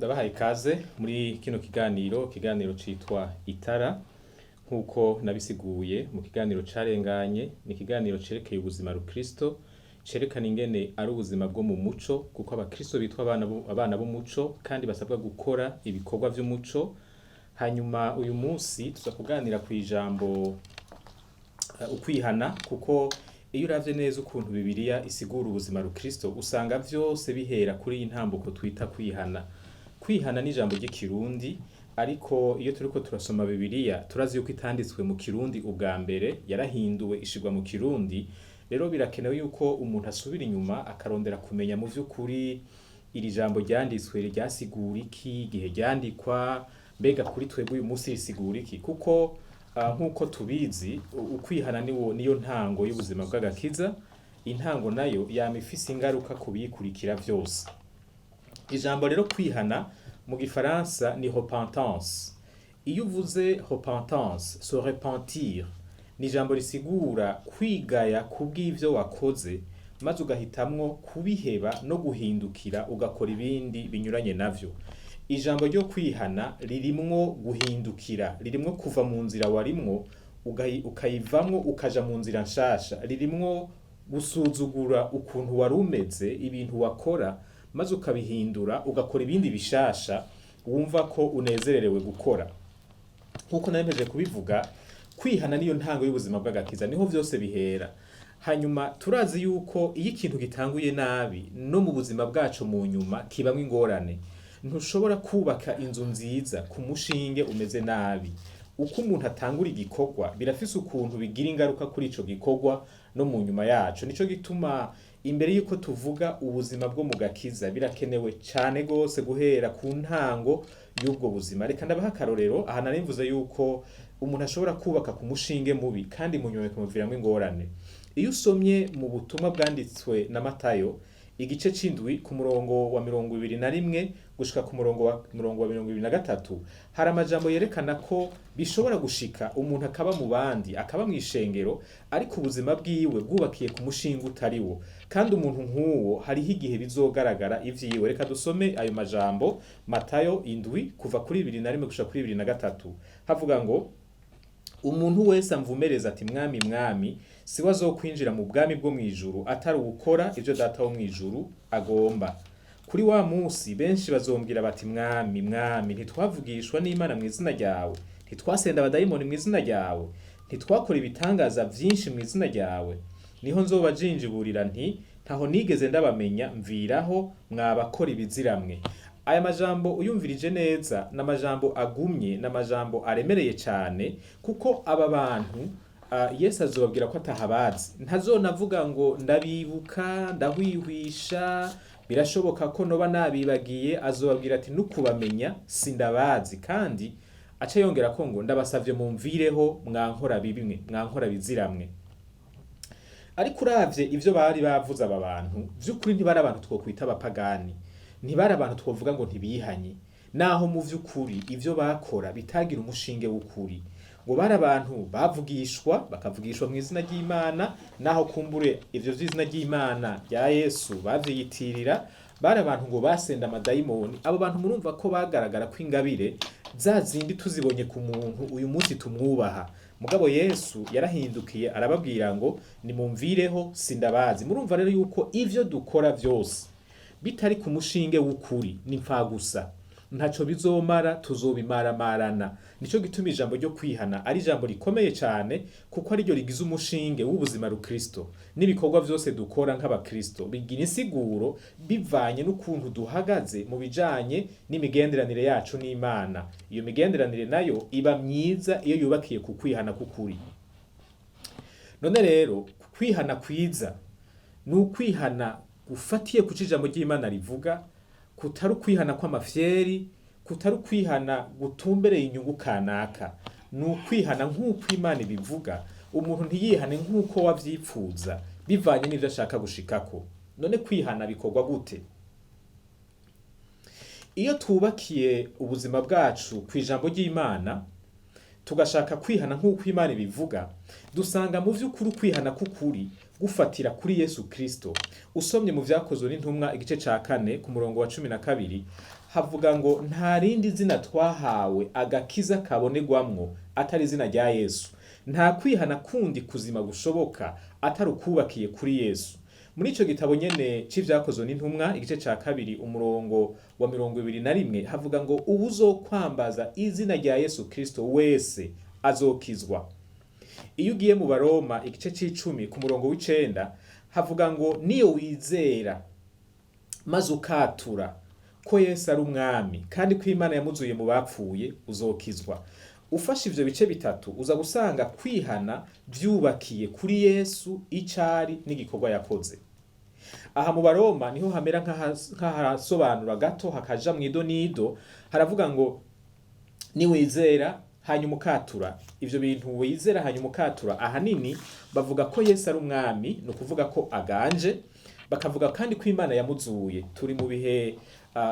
Ndabahaye ikaze muri kino kiganiro citwa Itara nkuko nabisiguye mu kiganiro carenganye. Ni ikiganiro cerekeye ubuzima rukristo, cerekana ingene ari ubuzima bwo mu muco, kuko abakristo bitwa abana b'umuco kandi basabwa gukora ibikorwa vy'umuco. Hanyuma uyu munsi tuza kuganira kwijambo ukwihana, kuko iyo uravye neza ukuntu Bibiliya isigura ubuzima rukristo usanga vyose bihera kuri iyi ntambuko twita kwihana. Kwihana ni ijambo ry'ikirundi, ariko iyo turiko turasoma Bibiliya turazi yuko itanditswe mu kirundi ubwa mbere, yarahinduwe ishirwa mu kirundi. Rero birakenewe yuko umuntu asubira inyuma akarondera kumenya mu vy'ukuri iri jambo ryanditswe ryasigura iki, igihe ryandikwa, mbega kuri twebwe uyu munsi risigura iki, kuko nkuko tubizi ukwihana niyo ntango y'ubuzima bw'agakiza. Intango nayo yama ifise ingaruka kubiyikurikira vyose. Ijambo rero kwihana mu gifaransa ni repentance. Iyo uvuze repentance, se repentir, ni ijambo risigura kwigaya kubw'ivyo wakoze maze ugahitamwo kubiheba no guhindukira ugakora ibindi binyuranye navyo. Ijambo ryo kwihana ririmwo guhindukira, ririmwo kuva mu nzira warimwo ukayivamwo ukaja mu nzira nshasha, ririmwo gusuzugura ukuntu wari umeze, ibintu wakora maze ukabihindura ugakora ibindi bishasha wumva ko unezererewe gukora. Nkuko nameje kubivuga, kwihana niyo ntango y'ubuzima bw'agakiza, niho vyose bihera. Hanyuma turazi yuko iyo ikintu gitanguye nabi no mu buzima bwacu mu nyuma kibamwe ingorane. Ntushobora kubaka inzu nziza ku mushinge umeze nabi. Uko umuntu atangura igikorwa birafise ukuntu bigira ingaruka kuri ico gikorwa no mu nyuma yacu. Nico gituma imbere yuko tuvuga ubuzima bwo mu gakiza birakenewe cane gose guhera ku ntango y'ubwo buzima. Reka ndabaha akarorero. Aha narimvuze yuko umuntu ashobora kubaka ku mushinge mubi kandi mu nyuma bikamuviramwo ingorane. Iyo usomye mu butumwa bwanditswe na Matayo igice c'indwi ku murongo wa 21 gushika ku murongo wa 23, hari amajambo yerekana ko bishobora gushika umuntu akaba mu bandi, akaba mw'ishengero, ariko ubuzima bwiwe bwubakiye ku mushinga utariwo. Kandi umuntu nk'uwo hariho igihe bizogaragara ivyiwe. Reka dusome ayo majambo. Matayo indwi kuva kuri 21 gushika kuri 23, havuga ngo umuntu wese amvumereza ati mwami mwami, siwe azokwinjira mu bwami bwo mwijuru atari ugukora ivyo data wo mwijuru agomba. Kuri wa munsi benshi bazombwira bati mwami mwami, ntitwavugishwa n'Imana mu izina ryawe, ntitwasenda abadayimoni mu izina ryawe, ntitwakora ibitangaza vyinshi mu izina ryawe. Niho nzobajinjiburira nti ntaho nigeze ndabamenya, mviraho mwabakora ibiziramwe. Aya majambo uyumvirije neza n'amajambo agumye, n'amajambo aremereye cyane, kuko aba bantu Yesu azobabwira ko atahabazi. Ntazonavuga ngo ndabibuka, ndahwihwisha, birashoboka ko noba nabibagiye. Azobabwira ati nukubamenya sindabazi, kandi aca yongera ko ngo ndabasavye mumvireho mwankora bibimwe, mwankora biziramwe. Ariko uravye ivyo bari bavuze aba bantu, vy'ukuri ntibari abantu twokwita abapagani, ntibari abantu twovuga ngo ntibihanye, naho mu vy'ukuri ivyo bakora bitagira umushinge w'ukuri. Ngo bari abantu bavugishwa, bakavugishwa mu izina ry'Imana, naho kumbure ivyo vy'izina ry'Imana rya Yesu bavyiyitirira. Bari abantu ngo basenda amadayimoni. Abo bantu murumva ko bagaragara ko ingabire za zindi tuzibonye ku muntu uyu munsi tumwubaha. Mugabo Yesu yarahindukiye arababwira ngo nimumvireho sindabazi. Murumva rero yuko ivyo dukora vyose bitari ku mushinge w'ukuri ni mpfagusa, ntaco bizomara, tuzobimaramarana. Nico gituma ijambo ryo kwihana ari ijambo rikomeye cyane, kuko ari ryo rigize umushinge w'ubuzima rukristo. N'ibikorwa vyose dukora nk'abakristo bigira insiguro bivanye n'ukuntu duhagaze mu bijanye n'imigenderanire yacu n'Imana. Iyo migenderanire nayo iba myiza iyo yubakiye ku kwihana k'ukuri. None rero kwihana kwiza ni ukwihana ufatiye ku ijambo ry'Imana rivuga, kutari ukwihana kw'amafyeri, kutari ukwihana gutumbereye inyungu kanaka. Ni ukwihana nk'uko Imana ibivuga, umuntu ntiyihane nk'uko wavyipfuza bivanye n'ivyo ashaka gushikako. None kwihana bikorwa gute? Iyo tubakiye ubuzima bwacu ku ijambo ry'Imana tugashaka kwihana nk'uko Imana ibivuga, dusanga mu vy'ukuri ukwihana k'ukuri gufatira kuri Yesu Kristo. Usomye mu vyakozwe n'intumwa igice ca 4 ku murongo wa 12, havuga ngo nta rindi zina twahawe agakiza kabonerwamwo atari izina rya Yesu. Nta kwihana kundi kuzima gushoboka atari ukubakiye kuri Yesu. Muri ico gitabo nyene c'ivyakozwe n'intumwa igice ca 2 umurongo wa 21 havuga ngo uwuzokwambaza izina rya Yesu Kristo wese azokizwa. Iyo ugiye mu Baroma igice c'10 ku murongo w'9 havuga ngo niyo wizera maze ukatura ko Yesu ari umwami kandi ko Imana yamuzuye mu bapfuye uzokizwa. Ufashe ivyo bice bitatu uza gusanga kwihana vyubakiye kuri Yesu icari n'igikorwa yakoze. Aha mu Baroma niho hamera nk'aharasobanura gato hakaja mu idonido, haravuga ngo ni wizera hanyuma ukatura. Ivyo bintu wizera hanyuma ukatura ahanini bavuga ko Yesu ari umwami, no kuvuga ko aganje, bakavuga kandi ko Imana yamuzuye. Turi mu bihe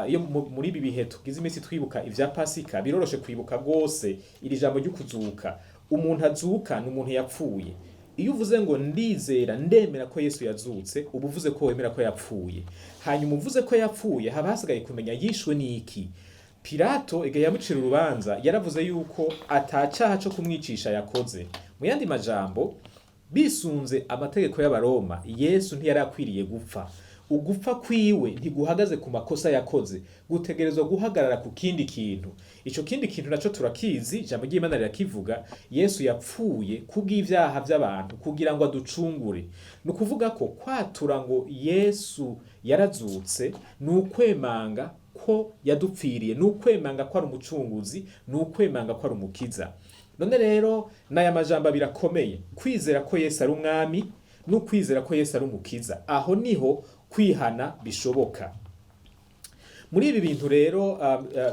iyo muri ibi bihe tugize iminsi twibuka ivya Pasika, biroroshe kwibuka gose iri jambo ryo kuzuka. Umuntu azuka ni umuntu yapfuye. Iyo uvuze ngo ndizera ndemera ko Yesu yazutse, uba uvuze ko wemera ko yapfuye. Hanyuma uvuze ko yapfuye, haba hasigaye kumenya yishwe n'iki. Pilato igihe yamucira urubanza yaravuze yuko atacaha co kumwicisha yakoze. Mu yandi majambo, bisunze amategeko y'Abaroma, Yesu ntiyari akwiriye gupfa. Ugupfa kwiwe ntiguhagaze ku makosa yakoze, gutegerezwa guhagarara ku kindi kintu. Ico kindi kintu naco turakizi, ijambo ry'Imana rirakivuga, Yesu yapfuye kubw'ivyaha vy'abantu kugira ngo aducungure. Ni ukuvuga ko kwatura ngo Yesu yarazutse ni ukwemanga ko yadupfiriye, ni ukwemanga ko ari umucunguzi, ni ukwemanga ko ari umukiza. None rero n'aya majambo birakomeye, kwizera ko Yesu ari umwami no kwizera ko Yesu ari umukiza. Aho niho kwihana bishoboka. Muri ibi bintu rero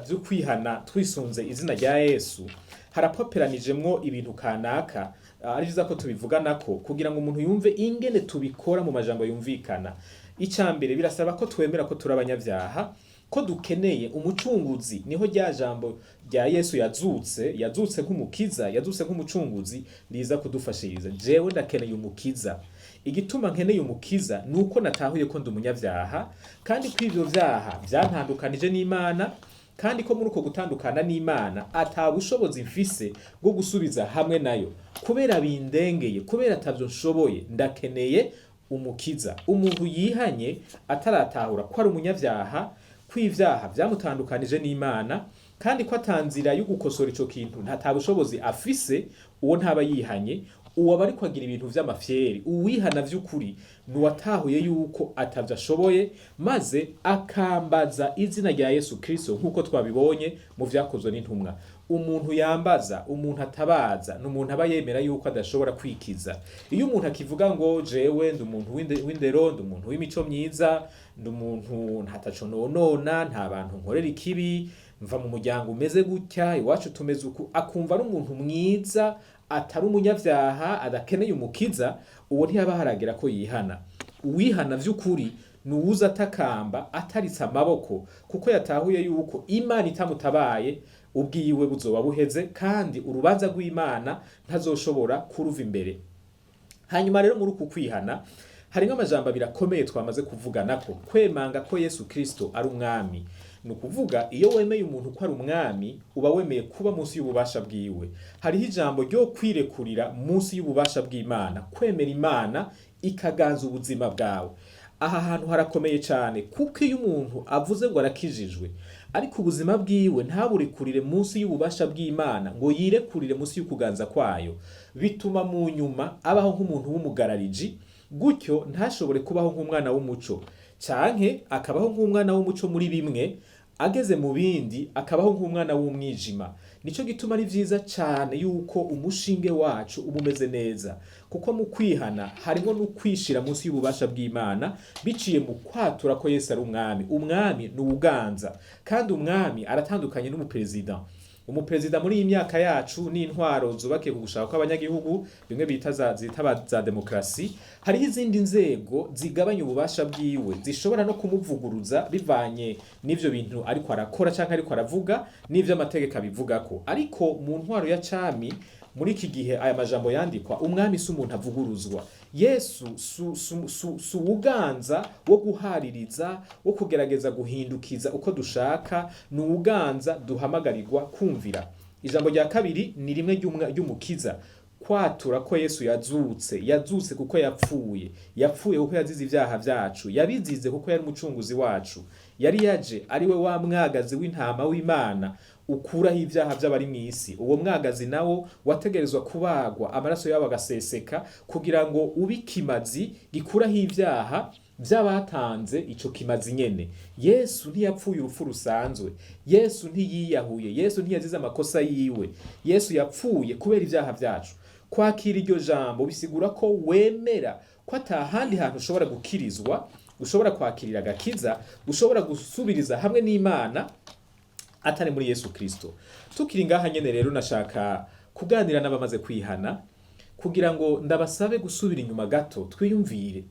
byo kwihana twisunze izina rya Yesu, harapoperanijemwo ibintu kanaka, ari vyiza ko tubivuganako kugira ngo umuntu yumve ingene tubikora mu majambo yumvikana. Icambere birasaba ko twemera ko turi abanyavyaha, ko dukeneye umucunguzi. Niho rya jambo rya Yesu yazutse nk'umukiza, yazutse nk'umucunguzi riza kudufashiriza. Jewe ndakeneye umukiza. Igituma nkeneye umukiza nuko natahuye ko ndi umunyavyaha, kandi ko ivyo vyaha vyantandukanije n'Imana, kandi ko muri uko gutandukana n'Imana atabushobozi mfise bwo gusubiza hamwe nayo. Kubera bindengeye, kubera atavyo nshoboye, ndakeneye umukiza. Umuntu yihanye ataratahura ko ari umunyavyaha, kw'ivyaha vyamutandukanije n'Imana, kandi ko atanzira yo gukosora ico kintu ntatabushobozi afise, uwo ntaba yihanye. Uwo bari kwagira ibintu vy'amafyeri. Uwihana vy'ukuri nuwatahuye yuko atavyo ashoboye, maze akambaza izina rya Yesu Kristo nkuko twabibonye mu vyakozwe n'intumwa. Umuntu yambaza, umuntu atabaza, n'umuntu aba yemera yuko adashobora kwikiza. Iyo umuntu akivuga ngo jewe ndi umuntu w'indero, ndi umuntu w'imico myiza, ndi umuntu ntataco nonona, nta bantu nkorera ikibi, mva mu muryango umeze gutya, iwacu tumeze uku, akumva ari umuntu mwiza, atari umunyavyaha, adakeneye umukiza, uwo ntiyaba haragera ko yihana. Uwihana vy'ukuri nuwuza atakamba ataritse amaboko, kuko yatahuye yuko Imana itamutabaye ubwiwe buzoba buheze, kandi urubanza rw'Imana ntazoshobora kuruva imbere. Hanyuma rero muri uku kwihana harimwo amajambo birakomeye twamaze kuvuganako. Kwemanga ko Yesu Kristo ari umwami, ni ukuvuga iyo wemeye umuntu ko ari umwami, uba wemeye kuba munsi y'ububasha bwiwe. Hariho ijambo ryo kwirekurira munsi y'ububasha bw'Imana, kwemera Imana ikaganza ubuzima bwawe. Aha hantu harakomeye cyane, kuko iyo umuntu avuze ngo arakijijwe, ariko ubuzima bwiwe ntaburekurire munsi y'ububasha bw'Imana, ngo yirekurire munsi y'ukuganza kwayo, bituma mu nyuma abaho nk'umuntu w'umugarariji, gutyo ntashobore kubaho nk'umwana w'umuco, canke akabaho nk'umwana w'umuco muri bimwe, ageze mu bindi akabaho nk'umwana w'umwijima. Nico gituma ari vyiza cyane yuko umushinge wacu uba umeze neza, kuko mu kwihana harimo no kwishira munsi y'ububasha bw'Imana biciye mu kwatura ko Yesu ari umwami. Umwami ni uganza, kandi umwami aratandukanye n'umuperezida. Umuperezida muri iyi myaka yacu n'intwaro zubakiye ku gushaka kw'abanyagihugu, bimwe bita za demokrasi, hariho izindi nzego zigabanya ububasha bwiwe, zishobora no kumuvuguruza bivanye n'ivyo bintu ariko arakora canke ariko aravuga, n'ivyo amategeko abivugako. Ariko mu ntwaro ya cami muri iki gihe aya majambo yandikwa, umwami si umuntu avuguruzwa. Yesu si uwuganza wo guhaririza, wo kugerageza guhindukiza uko dushaka, ni uwuganza duhamagarirwa kumvira. Ijambo rya kabiri ni rimwe ry'umukiza, kwatura ko Yesu yazutse kuko yapfuye kuko yazize ibyaha byacu, yabizize kuko yari umucunguzi wacu, yari yaje ari we wa mwagazi w'intama w'Imana ukuraho ibyaha by'abari mu isi. Uwo mwagazi nawo wategerezwa kubagwa, amaraso yabo agaseseka kugira ngo ube ikimazi gikuraho ibyaha by'abatanze ico kimazi nyene. Yesu ntiyapfuye urupfu rusanzwe, Yesu ntiyiyahuye, Yesu ntiyazize amakosa yiwe, Yesu yapfuye kubera ibyaha byacu. Kwakira iryo jambo bisigura ko wemera ko atahandi hantu ushobora gukirizwa, ushobora kwakirira agakiza, ushobora gusubiriza hamwe n'Imana atari muri Yesu Kristo. Tukiri ngaha nyene rero nashaka kuganira n'abamaze kwihana kugira ngo ndabasabe gusubira inyuma gato, twiyumvire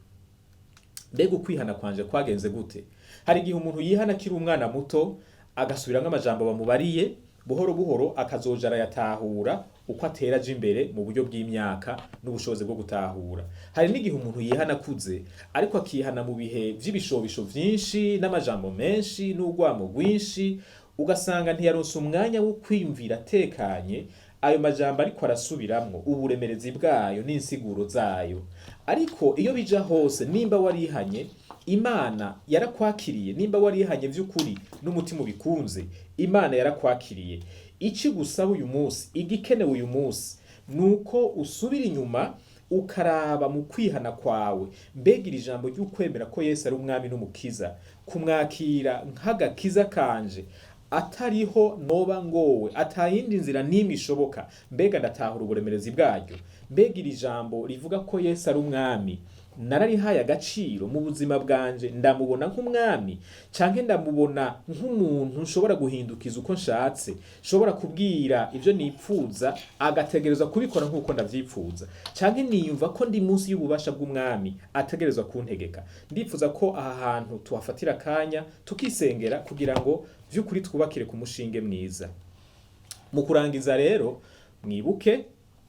mbega ukwihana kwanje kwagenze gute. Hari igihe umuntu yihana akiri umwana muto agasubiramwo amajambo bamubariye, buhoro buhoro akazoja arayatahura uko atera aje imbere mu buryo bw'imyaka n'ubushobozi bwo gutahura. Hari n'igihe umuntu yihana akuze ariko akihana mu bihe vy'ibishobisho vyinshi n'amajambo menshi n'urwamo rwinshi, ugasanga ntiyaronse umwanya wo kwiyumvira atekanye ayo majambo ariko arasubiramwo uburemerezi bwayo n'insiguro zayo. Ariko iyo bija hose, nimba warihanye, Imana yarakwakiriye. Nimba warihanye vy'ukuri n'umutima ubikunze, Imana yarakwakiriye. Ici gusaba uyu munsi, igikenewe uyu munsi, nuko usubira inyuma ukaraba mu kwihana kwawe, mbega iri jambo ry'ukwemera ko Yesu ari umwami n'umukiza, kumwakira nk'agakiza kanje, atariho noba ngowe, atayindi nzira n'imwe ishoboka, mbega ndatahura uburemerezi bwaryo. Mbega iri jambo rivuga ko Yesu ari umwami, nararihaye agaciro mu buzima bwanje, ndamubona nk'umwami canke ndamubona nk'umuntu nshobora guhindukiza uko nshatse, nshobora kubwira ivyo nipfuza agategerezwa kubikora nk'uko ndavyipfuza, canke niyumva ko ndi munsi y'ububasha bw'umwami ategerezwa kuntegeka. Ndipfuza ko aha hantu tuhafatira akanya tukisengera kugira ngo vy'ukuri twubakire ku mushinge mwiza. Mu kurangiza rero,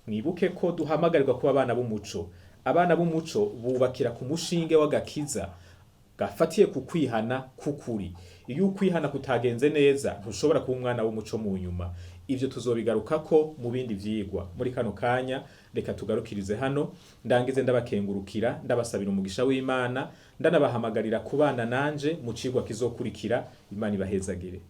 mwibuke ko duhamagarirwa kuba abana b'umuco. Abana b'umuco bubakira ku mushinge w'agakiza gafatiye ku kwihana k'ukuri. Iyo ukwihana kutagenze neza, ntushobora kuba umwana w'umuco mu nyuma. Ivyo tuzobigarukako mu bindi vyigwa. Muri kano kanya reka tugarukirize hano, ndangize ndabakengurukira, ndabasabira umugisha w'Imana, ndanabahamagarira kubana nanje mu cigwa kizokurikira. Imana ibahezagire.